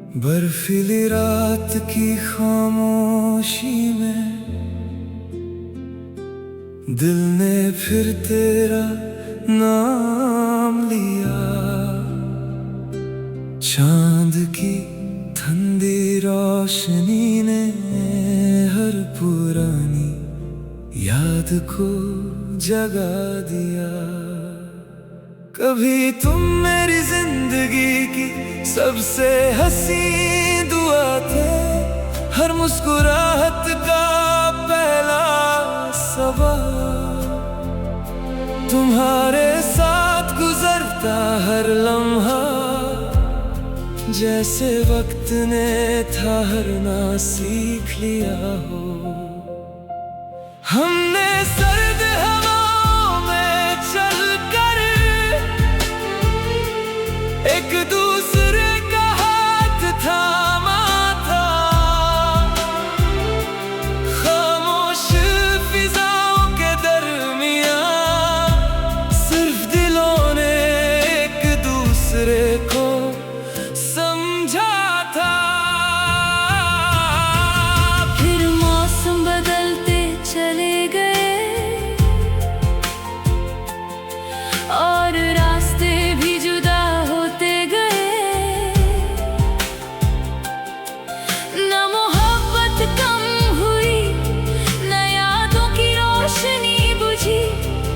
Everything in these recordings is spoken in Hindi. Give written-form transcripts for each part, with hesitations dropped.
बर्फीली रात की खामोशी में दिल ने फिर तेरा नाम लिया। चांद की ठंडी रोशनी ने हर पुरानी याद को जगा दिया। कभी तुम मेरी जिंदगी की सबसे हंसी दुआ थे, हर मुस्कुराहट का पहला सबक। तुम्हारे साथ गुजरता हर लम्हा जैसे वक्त ने ठहरना सीख लिया हो। हमने सर्द हवाओं में चलकर एक दूसरे का हाथ थामा था। खामोश फिजाओं के दरमियां सिर्फ दिलों ने एक दूसरे को समझा था। फिर मौसम बदलते चले गए और रास्ते भी जुदा होते गए। न मोहब्बत कम हुई, न यादों की रोशनी बुझी,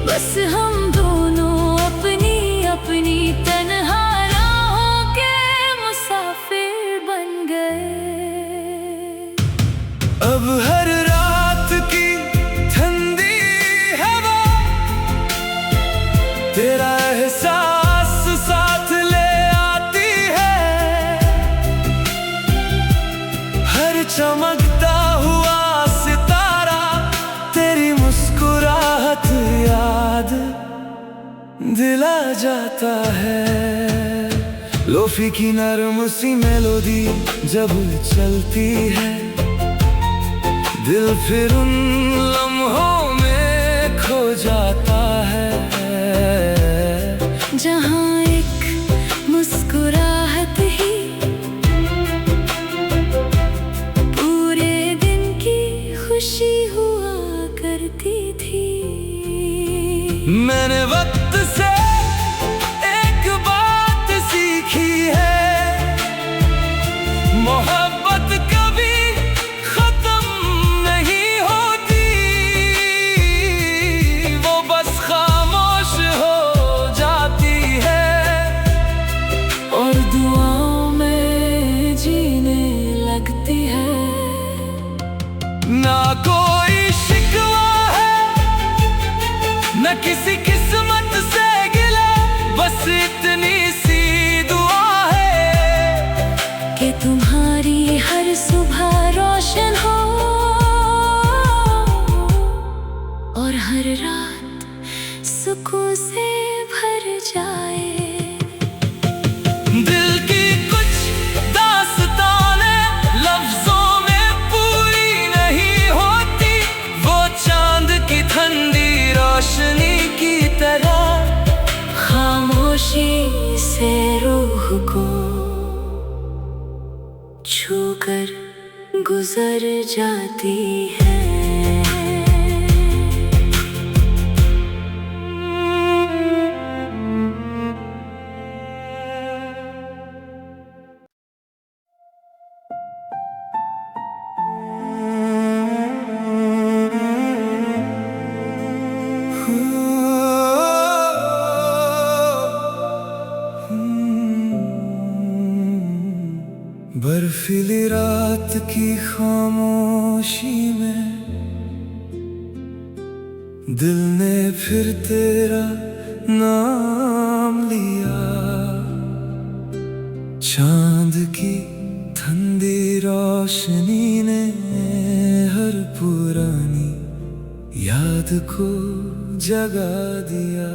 बस हम दोनों अपनी अपनी तन्हा राहों के मुसाफिर बन गए। अब हर रात की ठंडी हवा तेरा एहसास साथ ले आती है। हर चमकता हुआ सितारा तेरी मुस्कुराहट याद दिला जाता है। लोफी की नरम सी मेलोडी जब चलती है, दिल फिर उन लम्हों में खो जाता है जहाँ एक मुस्कुराहट ही पूरे दिन की खुशी हुआ करती थी। मैंने वक्त से एक बात सीखी है, मोहब्बत कभी खत्म नहीं होती, वो बस खामोश हो जाती है और दुआओं में जीने लगती है। ना कोई शिकवा है, न किसी किस्मत से गिला, बस इतनी सी दुआ है कि तुम्हारी हर सुबह रोशन हो और हर रात सुकून से भर जाए। दिल की कुछ दास्तानें लफ्जों में पूरी नहीं होती, वो चांद की ठंडी रोशनी की तरह खामोशी से रूह को छूकर गुजर जाती है। बर्फीली रात की खामोशी में दिल ने फिर तेरा नाम लिया। चांद की ठंडी रोशनी ने हर पुरानी याद को जगा दिया।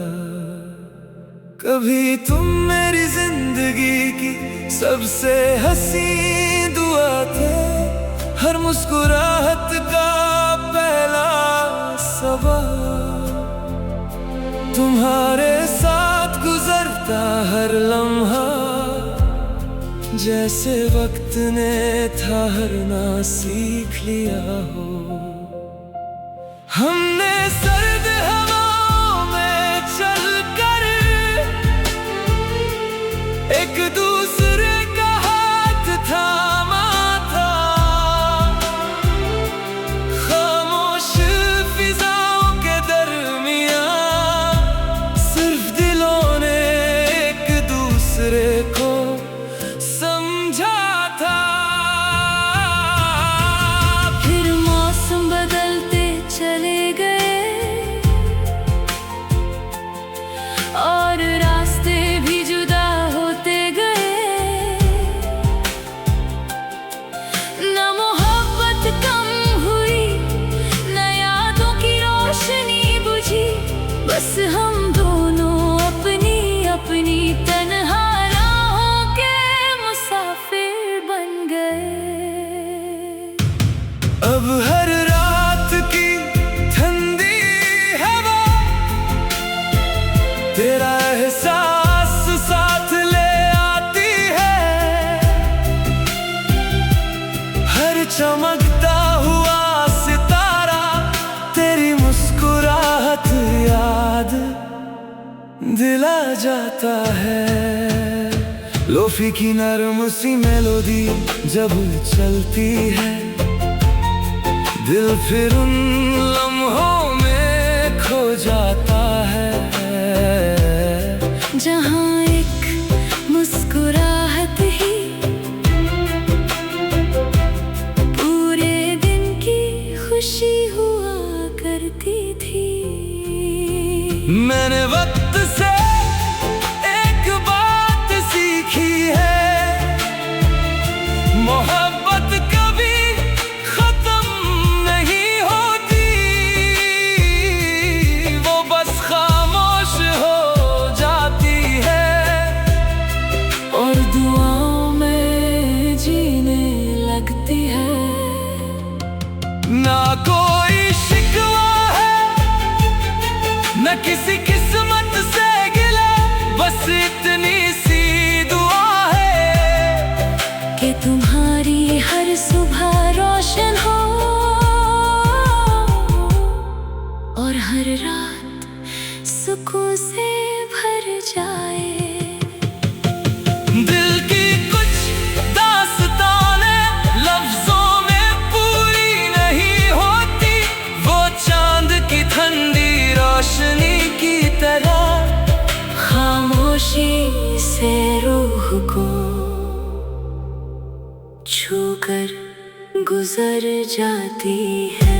कभी तुम मेरी जिंदगी की सबसे हंसी दुआ थे, हर मुस्कुराहट का पहला सबक। तुम्हारे साथ गुजरता हर लम्हा जैसे वक्त ने ठहरना सीख लिया हो। हमने सर्द हवाओं में चलकर एक दूसरे का हाथ थामा था। खामोश फिजाओं के दरमियां सिर्फ दिलों ने एक दूसरे को समझा था। फिर मौसम बदलते चले गए और रास्ते भी जुदा होते गए। न मोहब्बत कम हुई, न यादों की रोशनी बुझी। बस हम दोनों अपनी अपनी तन्हा राहों के मुसाफिर बन गए। अब हर रात की ठंडी हवा तेरा एहसास साथ ले आती है। हर चमकता हुआ सितारा तेरी मुस्कुराहट याद दिला जाता है। लोफी की नरम सी मेलोडी जब चलती है, दिल फिर उन लम्हों में खो जाता है। जहाँ एक मुस्कुराहट ही पूरे दिन की खुशी हुआ करती थी। मैंने वक्त से एक बात सीखी है, मोहब्बत कभी खत्म नहीं होती। वो बस खामोश हो जाती है और दुआओं में जीने लगती है। ना कोई शिकवा है, न किसी किस्मत से गिला, बस इतनी सी दुआ है कि तुम्हारी हर सुबह रोशन हो और हर रात सुकून से भर जाए। दिल की कुछ दास्तानें लफ्जों में पूरी नहीं होती। वो चांद की ठंडी रोशनी की तरह खामोशी से रूह को छूकर गुजर जाती है।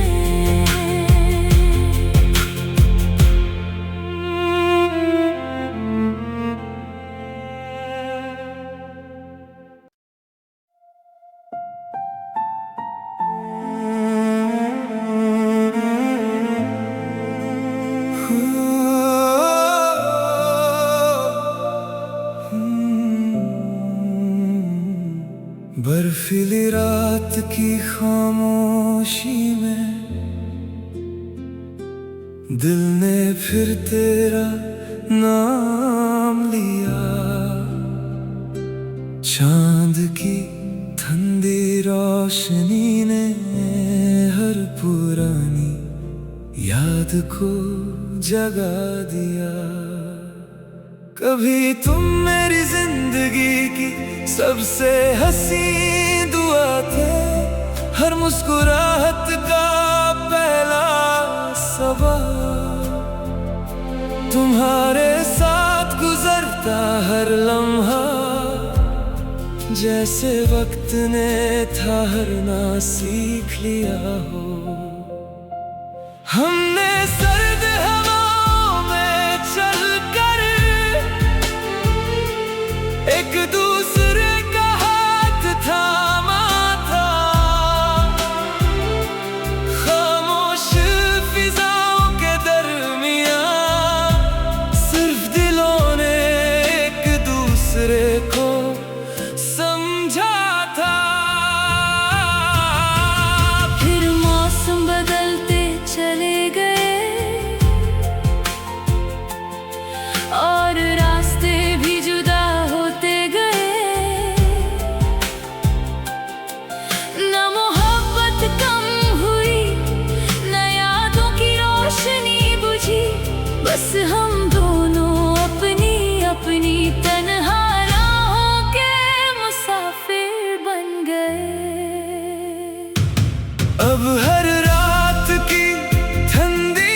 बर्फीली रात की खामोशी में दिल ने फिर तेरा नाम लिया। चांद की ठंडी रोशनी ने हर पुरानी याद को जगा दिया। कभी तुम मेरी जिंदगी की सबसे हंसी दुआ थे, हर मुस्कुराहट का पहला सवाल। तुम्हारे साथ गुजरता हर लम्हा जैसे वक्त ने ठहरना सीख लिया हो। हमने सर्द हवाओं में चलकर एक दूसरे का हाथ थामा था। खामोश फिजाओं के दरमियां सिर्फ दिलों ने एक दूसरे को समझा था। फिर मौसम बदलते चले गए और रास्ते भी जुदा होते गए। अब हर रात की ठंडी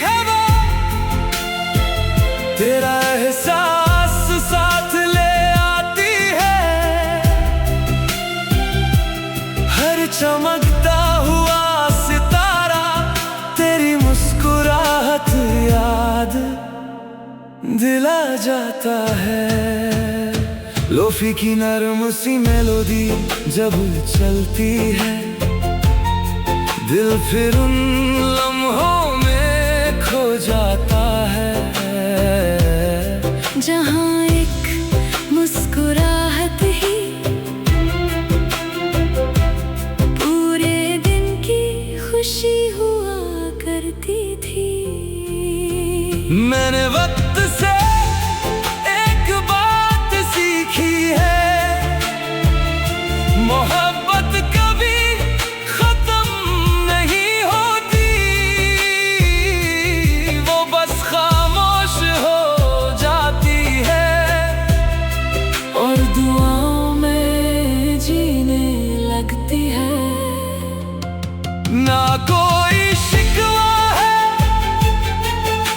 हवा तेरा एहसास साथ ले आती है। हर चमकता हुआ सितारा तेरी मुस्कुराहट याद दिला जाता है। लोफी की नरम सी मेलोडी जब चलती है, दिल फिर उन लम्हों में खो जाता है। जहाँ एक मुस्कुराहट ही पूरे दिन की खुशी हुआ करती थी। मैंने वक्त से एक बात सीखी है, मोहब्बत कभी खत्म नहीं होती, वो बस खामोश हो जाती है और दुआओं में जीने लगती है। ना कोई शिकवा है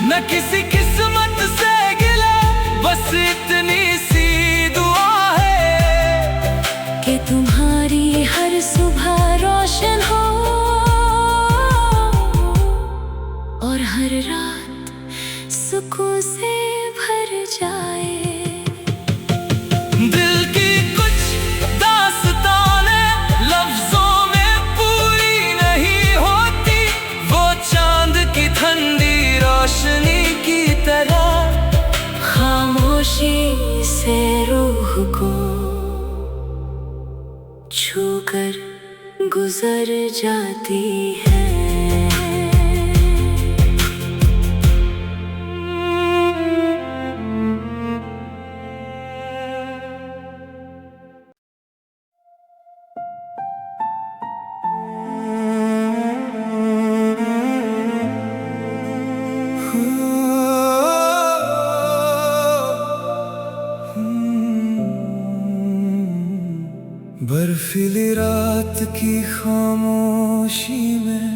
न किसी किस्मत से गिला, बस इतनी सी दुआ है कि तुम्हारी हर सुबह रोशन हो और हर रात सुकून से भर जाए। दिल की कुछ दास्तानें लफ्जों में पूरी नहीं होती, वो चांद की ठंडी रोशनी की तरह खामोशी से रूह को छूकर गुजर जाती है। बर्फीली रात की खामोशी में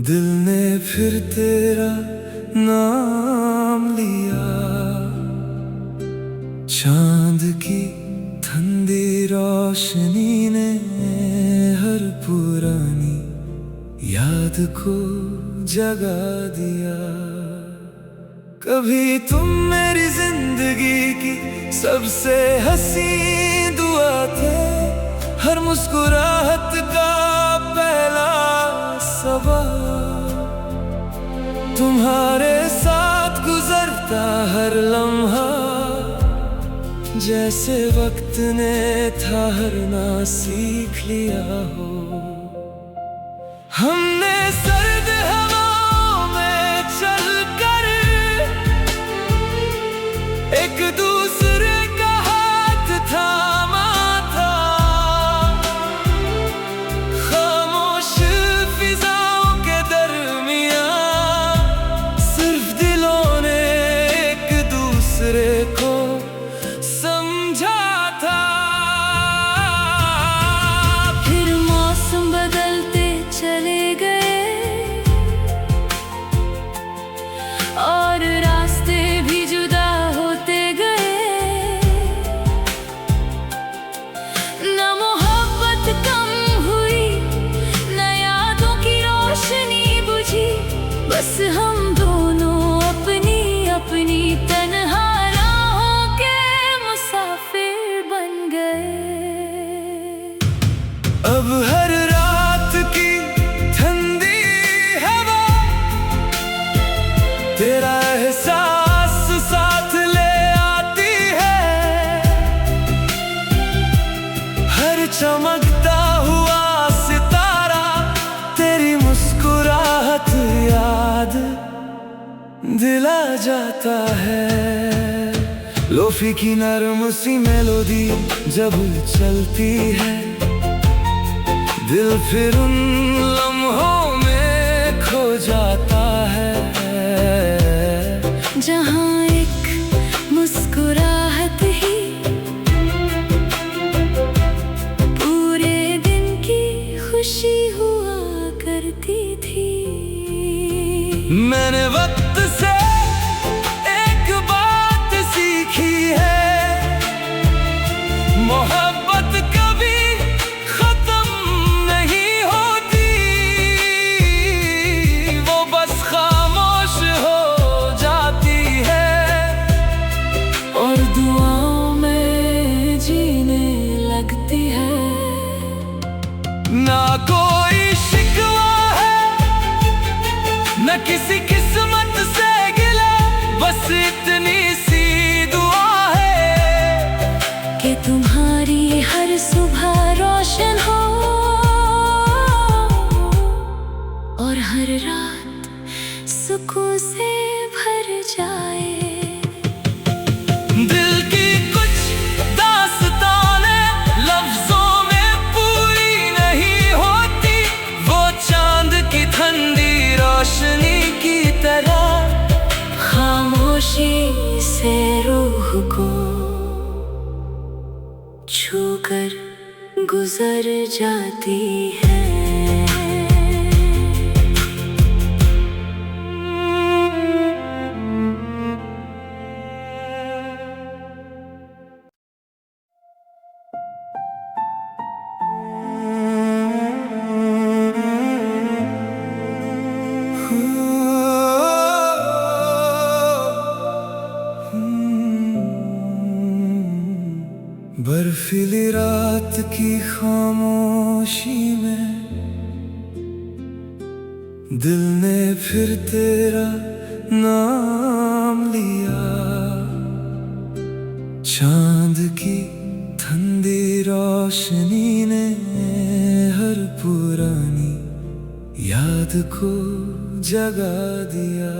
दिल ने फिर तेरा नाम लिया। चांद की ठंडी रोशनी ने हर पुरानी याद को जगा दिया। कभी तुम मेरी जिंदगी की सबसे हंसी दुआ थे, हर मुस्कुराहट का पहला सबक। तुम्हारे साथ गुजरता हर लम्हा जैसे वक्त ने ठहरना सीख लिया हो। हमने सर्द हवाओं में चलकर एक दूसरे का हाथ थामा था, खामोश फिजाओं के दरमियां सिर्फ दिलों ने एक दूसरे को समझा था। फिर मौसम बदलते चले गए और रास्ते भी जुदा होते गए। न मोहब्बत कम हुई न यादों की रोशनी बुझी, बस हम दोनों अपनी अपनी तन्हा राहों के मुसाफिर बन गए। अब हर रात की ठंडी हवा तेरा एहसास साथ ले आती है। हर चमकता हुआ सितारा तेरी मुस्कुराहट याद दिला जाता है। लोफी की नरम सी मेलोडी जब चलती है, दिल फिर उन लम्हों में खो जाता है। जहाँ एक मुस्कुराहट ही पूरे दिन की मोहब्बत कभी खत्म नहीं होती, वो बस खामोश हो जाती है और दुआओं में जीने लगती है। ना कोई शिकवा है, न किसी किस्मत से गिला, बस इतनी सी दुआ है कि तुम्हारी हर सुबह रोशन हो और हर रात सुकून से भर जाए। दिल की कुछ दास्तानें लफ्जों में पूरी नहीं होती, वो चांद की ठंडी रोशनी की तरह खामोशी से रूह को छूकर गुजर जाती है। बर्फीली रात की खामोशी में दिल ने फिर तेरा नाम लिया। चांद की ठंडी रोशनी ने हर पुरानी याद को जगा दिया।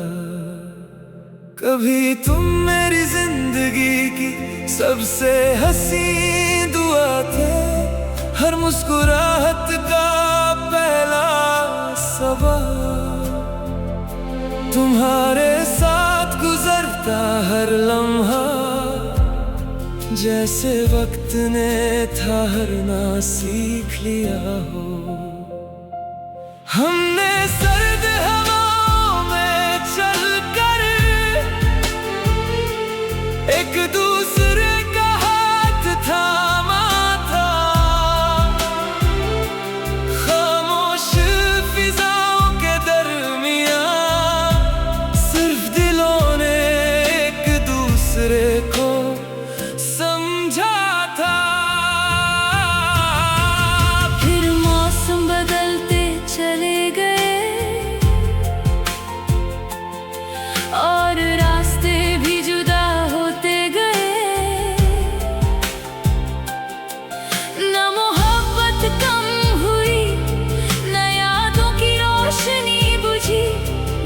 कभी तुम मेरी जिंदगी की सबसे हंसी दुआ थे, हर मुस्कुराहट का पहला सवाल। तुम्हारे साथ गुजरता हर लम्हा जैसे वक्त ने ठहरना सीख लिया हो। हमने सर्द हवाओं में चलकर एक दूसरे का हाथ थामा था। खामोश फिजाओं के दरमियां सिर्फ दिलों ने एक दूसरे को समझा था। फिर मौसम बदलते चले गए और रास्ते भी जुदा होते गए। न मोहब्बत कम हुई, न यादों की रोशनी बुझी,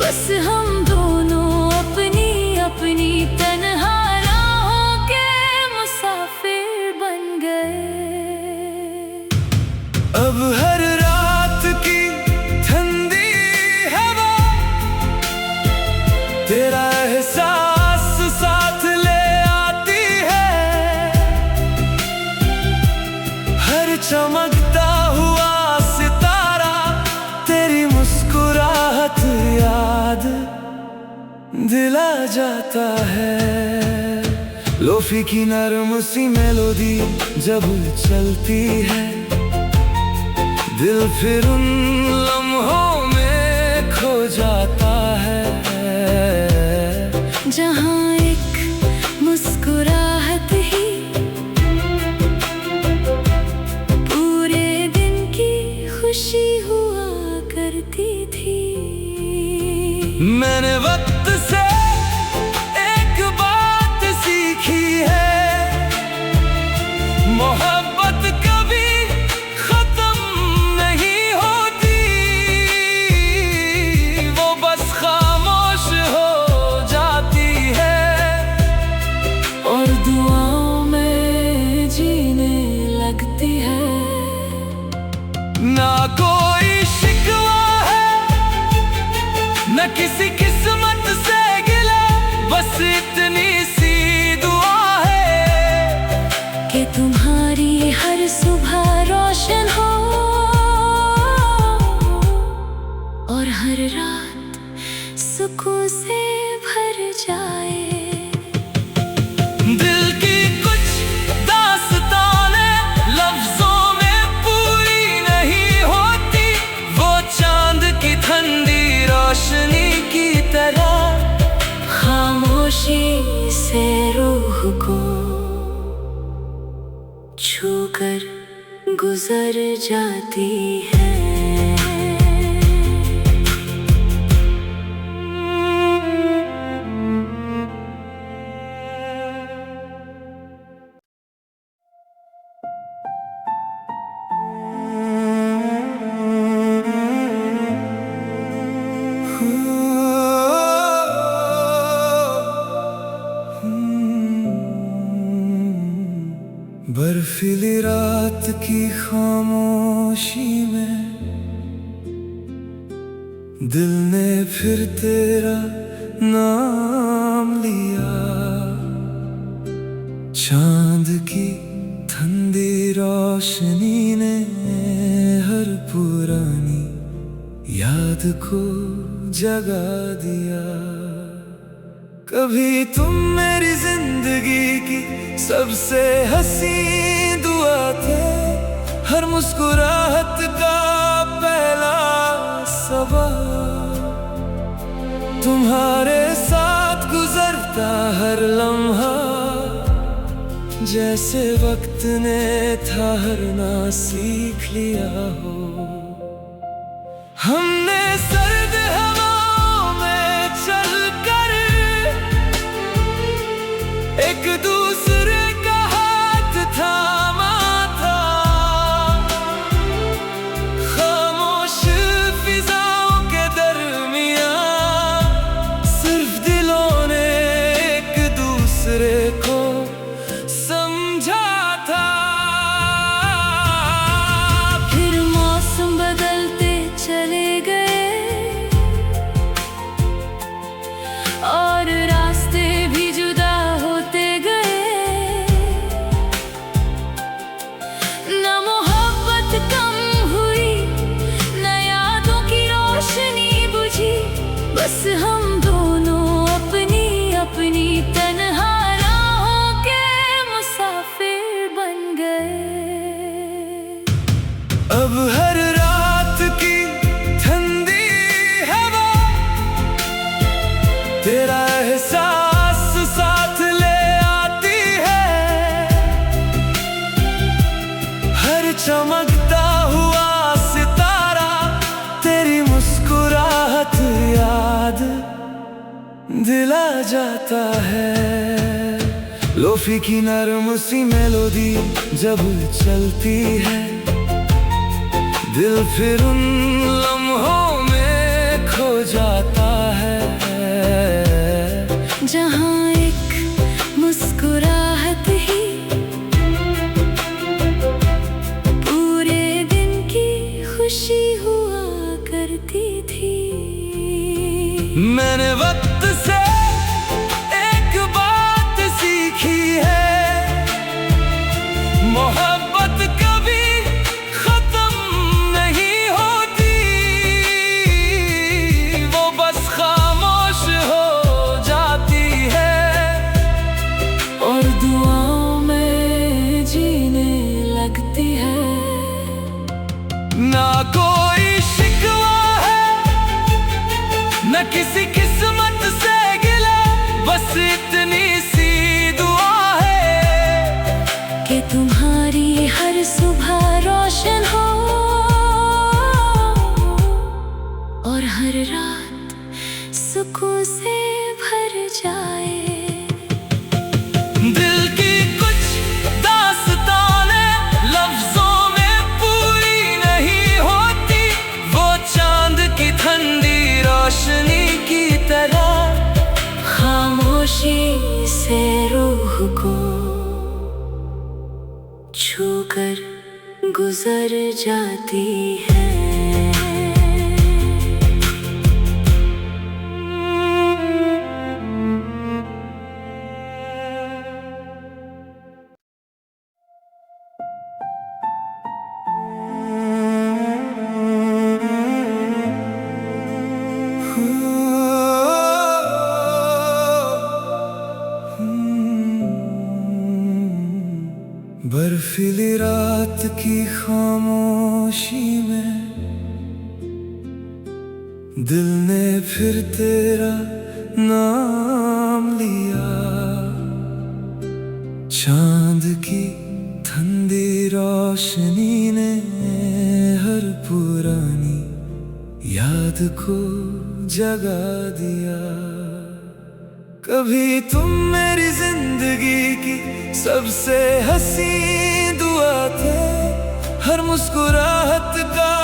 बस हम दोनों अपनी अपनी तन्हा राहों के मुसाफिर बन गए। अब हर रात की ठंडी हवा तेरा एहसास साथ ले आती है। हर चमकता हुआ सितारा तेरी मुस्कुराहट याद दिला जाता है। लोफी की नरम सी मेलोडी जब चलती है, दिल फिर उन लम्हों में खो जाता है जहाँ एक मुस्कुराहट ही पूरे दिन की खुशी हुआ करती थी। मैंने वक्त से एक बात सीखी है, मोहब्बत कभी खत्म नहीं होती, वो बस खामोश हो जाती है और दुआओं में जीने लगती है। ना कोई शिकवा है, न किसी किस्मत से गिला, बस इतनी सी दुआ है कि तुम्हारी हर सुबह रोशन हो और हर रात सुकून से भर जाए। दिल की कुछ दास्तानें छूकर गुजर जाती है। बर्फीली रात की खामोशी में दिल ने फिर तेरा नाम लिया। चांद की ठंडी रोशनी ने हर पुरानी याद को जगा दिया। कभी तुम मेरी जिंदगी की सबसे हंसी दुआ थे, हर मुस्कुराहट का पहला सबक। तुम्हारे साथ गुजरता हर लम्हा जैसे वक्त ने ठहरना सीख लिया हो। हमने सर्द हवाओं में चलकर एक दूसरे का हाथ थामा था। खामोश फिजाओं के दरमियां सिर्फ दिलों ने एक दूसरे को समझा था। फिर मौसम बदलते चले गए और रास्ते भी जुदा होते गए। न मोहब्बत कम हुई, न यादों की रोशनी बुझी। बस हम दोनों अपनी अपनी तन्हा राहों के मुसाफिर बन गए। अब हर रात की ठंडी हवा तेरा एहसास साथ ले आती है। हर चमकता हुआ सितारा तेरी मुस्कुराहट याद दिला जाता है। लोफी की नरम सी मेलोडी जब चलती है, दिल फिर उन लम्हों में खो जाता है। जहाँ एक मुस्कुराहट ही पूरे दिन की खुशी हुआ करती थी। मैंने वक्त से एक बात सीखी है, मोहब्बत कभी खत्म नहीं होती। वो बस खामोश हो जाती है और दुआओं में जीने लगती है। ना कोई शिकवा है, न किसी किस्मत से गिला, बस इतनी सी दुआ है कि तुम्हारी हर सुबह रोशन हो और हर रात सुकून से भर जाए। दिल की कुछ दास्तानें लफ्जों में पूरी नहीं होती। वो चांद की ठंडी रोशनी की तरह खामोशी से रूह को छूकर गुजर जाती है। बर्फीली रात की खामोशी में दिल ने फिर तेरा नाम लिया। चांद की ठंडी रोशनी ने हर पुरानी याद को जगा दिया। कभी तुम मेरी जिंदगी की सबसे हंसी दुआ थे, हर मुस्कुराहट का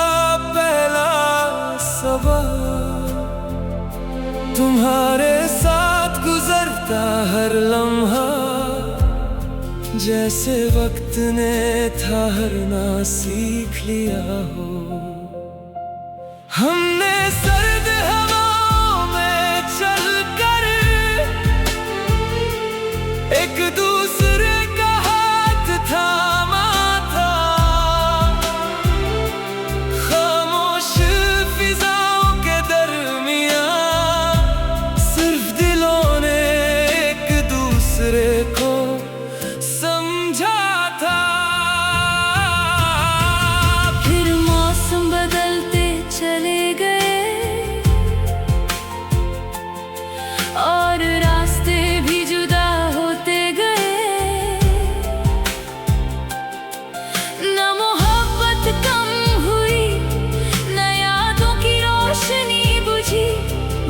पहला सवाल। तुम्हारे साथ गुजरता हर लम्हा जैसे वक्त ने ठहरना सीख लिया हो। हमने सर्द हवाओं में चलकर एक दूसरे का हाथ थामा था। खामोश फिजाओं के दरमियां सिर्फ दिलों ने एक दूसरे को समझा था। फिर मौसम बदलते चले गए और रास्ते भी जुदा होते गए। न मोहब्बत कम हुई, न यादों की रोशनी बुझी,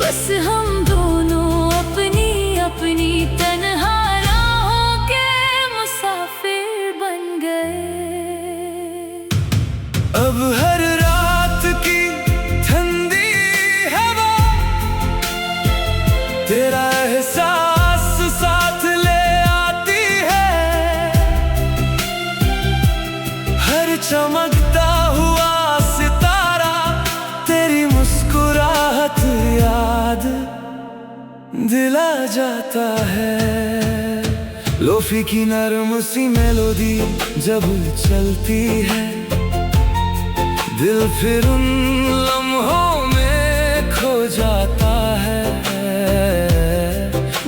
बस हम दोनों अपनी अपनी तन्हा राहों के मुसाफिर बन गए। अब हर रात की ठंडी हवा तेरा एहसास साथ ले आती है। हर चमकता हुआ सितारा तेरी मुस्कुराहट याद दिला जाता है। लोफी की नरम सी मेलोडी जब चलती है, दिल फिर उन लम्हों में खो जाता है।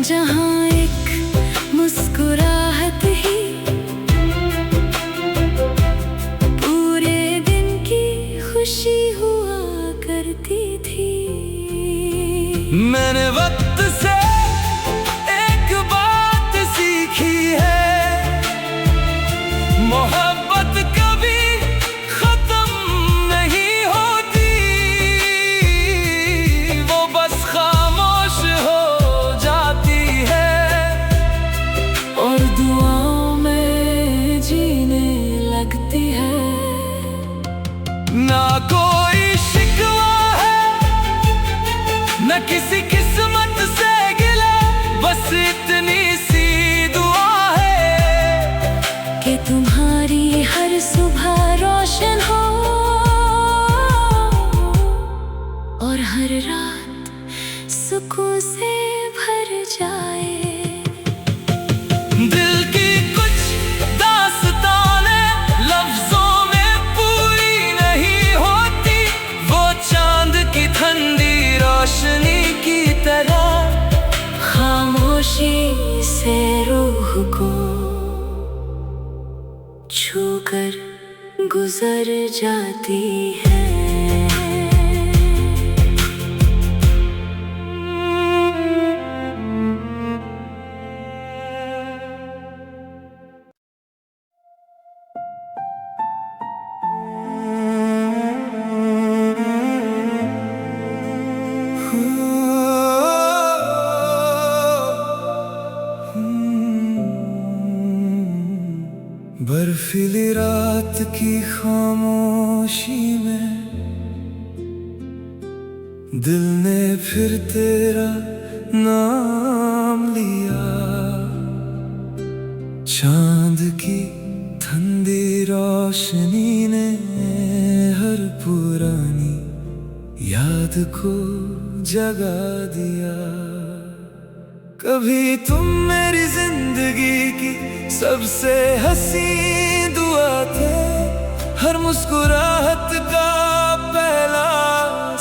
जहाँ एक मुस्कुराहट ही पूरे दिन की खुशी हुआ करती थी। मैंने वक्त से एक बात सीखी है, मोहब्बत कभी खत्म नहीं होती, वो बस खामोश हो जाती है और दुआओं में जीने लगती है। ना कोई शिकवा है, न किसी किस्मत से गिला, बस इतनी सी दुआ है कि तुम्हारी हर सुबह रोशन हो और हर रात सुकून से भर जाए। दिल की कुछ दास्तानें लफ्जों में पूरी नहीं होती, वो चांद की ठंडी रोशनी की तरह खामोशी से रूह को छूकर गुजर जाती है। बर्फीली रात की खामोशी में दिल ने फिर तेरा नाम लिया। चांद की ठंडी रोशनी ने हर पुरानी याद को जगा दिया। कभी तुम मेरी जिंदगी की सबसे हंसी दुआ थे, हर मुस्कुराहट का पहला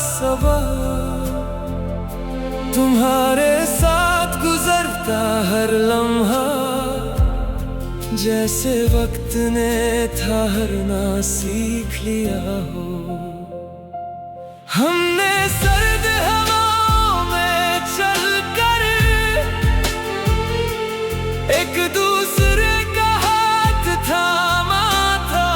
सवाल। तुम्हारे साथ गुजरता हर लम्हा जैसे वक्त ने ठहरना सीख लिया हो। हमने सर्द हवाओं में चलकर एक दूसरे का हाथ थामा था।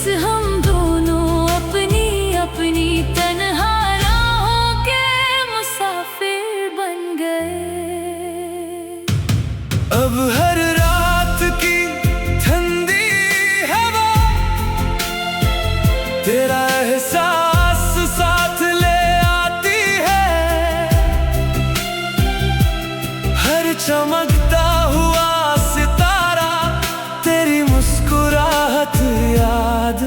बस हम दोनों अपनी अपनी तन्हा राहों के मुसाफिर बन गए। अब हर रात की ठंडी हवा तेरा एहसास साथ ले आती है। हर चमकता हुआ सितारा तेरी मुस्कुराहट याद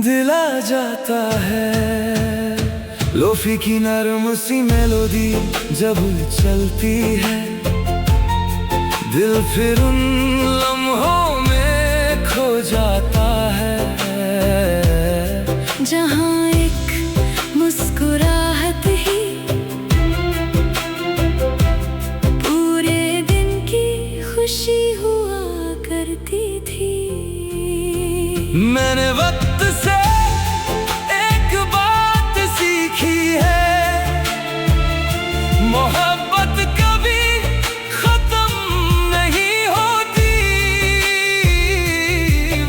दिला जाता है। लोफी की नरम सी मेलोडी जब चलती है, दिल फिर उन लम्हों में खो जाता है। जहाँ एक मुस्कुराहट ही पूरे दिन की खुशी हुआ करती थी। मैंने वक्त से एक बात सीखी है, मोहब्बत कभी खत्म नहीं होती,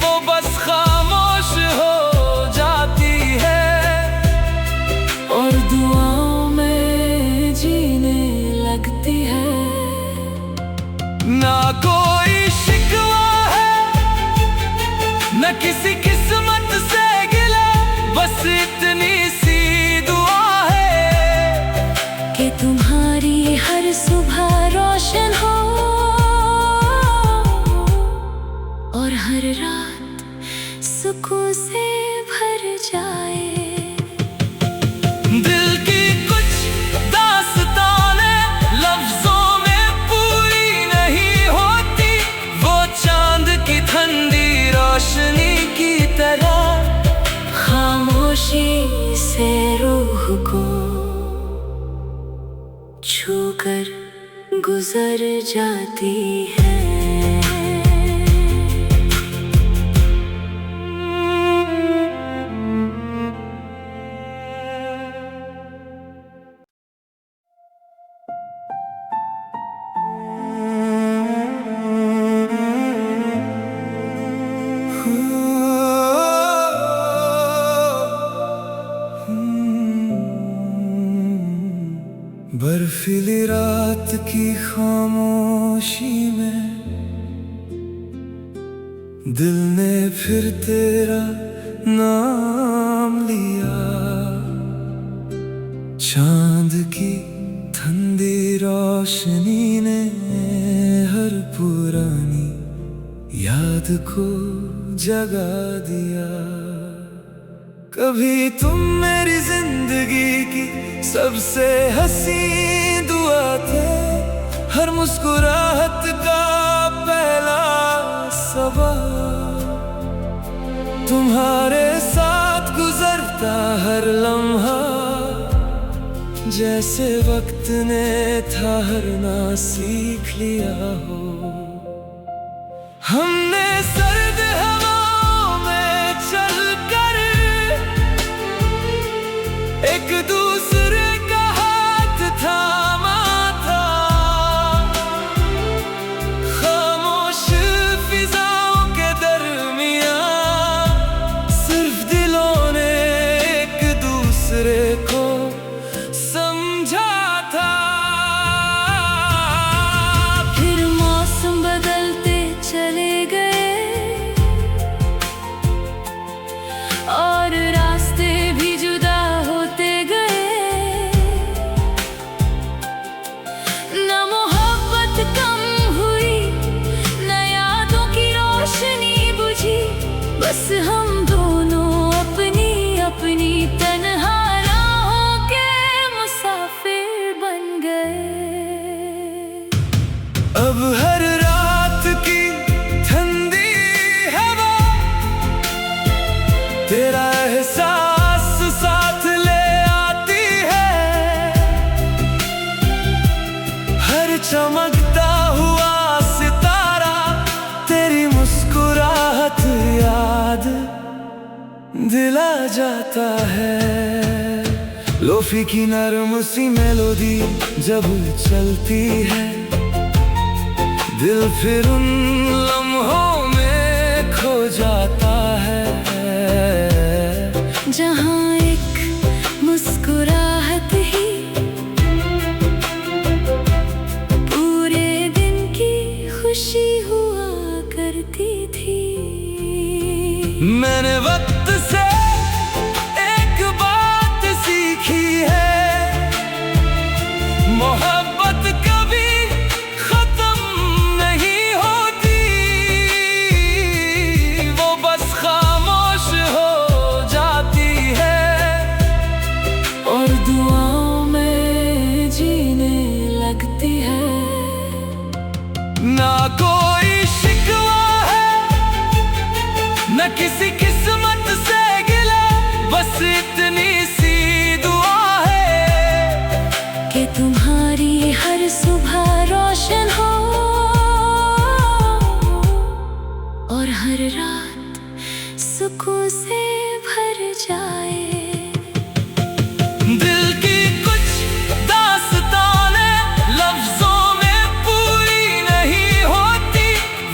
वो बस खामोश हो जाती है और दुआओं में जीने लगती है। ना कोई शिकवा है न किसी किस्मत से गिला, बस इतनी सी दुआ है कि तुम्हारी हर सुबह रोशन हो और हर रात सुकून से भर जाए। दिल की कुछ दास्तानें लफ्जों में पूरी नहीं होती, वो चांद की ठंडी रोशनी की तरह खामोशी से रूह को छूकर गुजर जाती है। बर्फीली रात की खामोशी में दिल ने फिर तेरा नाम लिया। चांद की ठंडी रोशनी ने हर पुरानी याद को जगा दिया। कभी तुम मेरी जिंदगी की सबसे हंसी दुआ थे, हर मुस्कुराहट का पहला सबक। तुम्हारे साथ गुजरता हर लम्हा जैसे वक्त ने ठहरना सीख लिया हो। हमने सर्द हवाओं में चलकर एक दूसरे का हाथ थामा था। खामोश फिजाओं के दरमियां सिर्फ दिलों ने एक दूसरे को समझा था। फिर मौसम बदलते चले गए और रास्ते भी जुदा होते गए। न मोहब्बत कम हुई न यादों की रोशनी बुझी, बस हम दोनों अपनी अपनी तन्हा राहों के मुसाफिर बन गए। अब हर रात की ठंडी हवा तेरा एहसास साथ ले आती है। हर चमकता हुआ सितारा तेरी मुस्कुराहट याद दिला जाता है। लोफी की नरम सी मेलोडी जब चलती है, दिल फिर उन लम्हों में खो जाता है। जहाँ एक मुस्कुराहट ही पूरे दिन की खुशी हुआ करती थी। मैंने वक्त से एक बात सीखी है, मोहब्बत कभी खत्म नहीं होती, वो बस खामोश हो जाती है और दुआओं में जीने लगती है। ना कोई शिकवा है, न किसी किस्मत से गिला, बस इतनी सी दुआ है कि तुम्हारी हर सुबह रोशन हो और हर रात सुकून से भर जाए। दिल की कुछ दास्तानें लफ्जों में पूरी नहीं होती,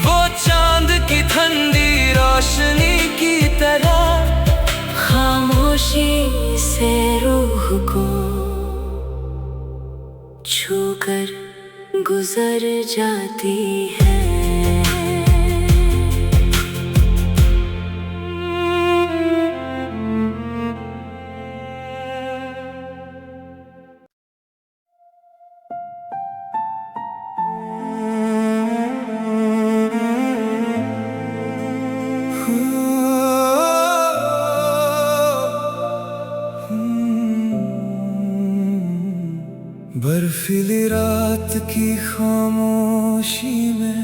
वो चांद की ठंडी रोशनी की तरह खामोशी से रूह को छूकर गुजर जाती है। बर्फीली रात की खामोशी में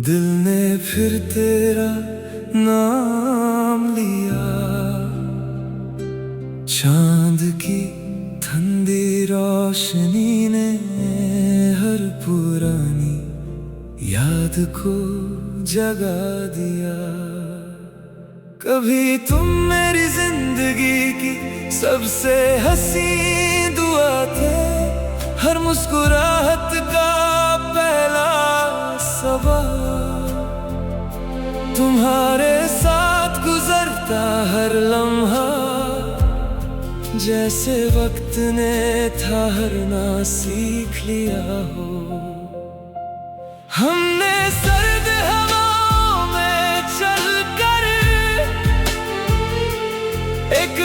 दिल ने फिर तेरा नाम लिया। चांद की ठंडी रोशनी ने हर पुरानी याद को जगा दिया। कभी तुम मेरी जिंदगी की सबसे हंसी दुआ थे, हर मुस्कुराहट का पहला सवाल। तुम्हारे साथ गुजरता हर लम्हा जैसे वक्त ने ठहरना सीख लिया हो। हमने सर्द हवाओं में चलकर एक